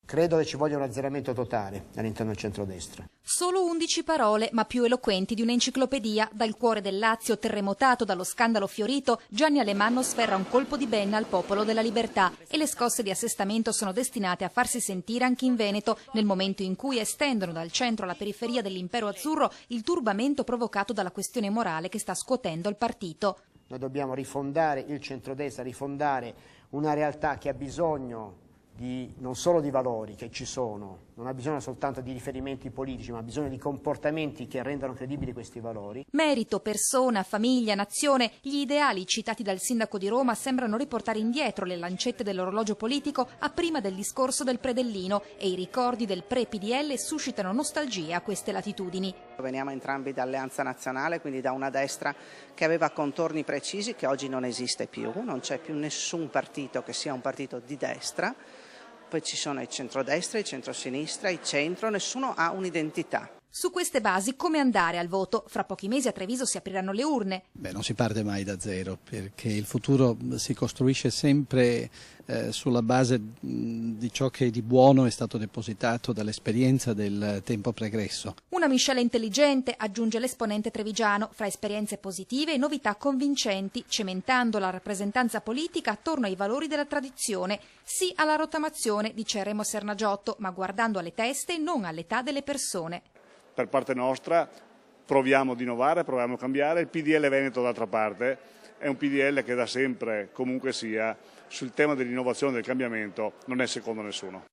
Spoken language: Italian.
Credo che ci voglia un azzeramento totale all'interno del centrodestra. Solo 11 parole, ma più eloquenti di un'enciclopedia. Dal cuore del Lazio, terremotato dallo scandalo fiorito, Gianni Alemanno sferra un colpo di benna al popolo della libertà e le scosse di assestamento sono destinate a farsi sentire anche in Veneto, nel momento in cui estendono dal centro alla periferia dell'impero azzurro il turbamento provocato dalla questione morale che sta scuotendo il partito. Noi dobbiamo rifondare il centrodestra, rifondare una realtà che ha bisogno non solo di valori che ci sono, non ha bisogno soltanto di riferimenti politici, ma ha bisogno di comportamenti che rendano credibili questi valori. Merito, persona, famiglia, nazione, gli ideali citati dal sindaco di Roma sembrano riportare indietro le lancette dell'orologio politico a prima del discorso del Predellino e i ricordi del pre-PDL suscitano nostalgia a queste latitudini. Veniamo entrambi da Alleanza Nazionale, quindi da una destra che aveva contorni precisi che oggi non esiste più, non c'è più nessun partito che sia un partito di destra. Poi ci sono il centrodestra, il centrosinistra, il centro, nessuno ha un'identità. Su queste basi come andare al voto? Fra pochi mesi a Treviso si apriranno le urne. Non si parte mai da zero, perché il futuro si costruisce sempre sulla base di ciò che di buono è stato depositato dall'esperienza del tempo pregresso. Una miscela intelligente, aggiunge l'esponente trevigiano, fra esperienze positive e novità convincenti, cementando la rappresentanza politica attorno ai valori della tradizione. Sì alla rottamazione, dice Remo Sernagiotto, ma guardando alle teste e non all'età delle persone. Per parte nostra proviamo ad innovare, proviamo a cambiare. Il PDL Veneto d'altra parte è un PDL che da sempre, comunque sia, sul tema dell'innovazione e del cambiamento non è secondo nessuno.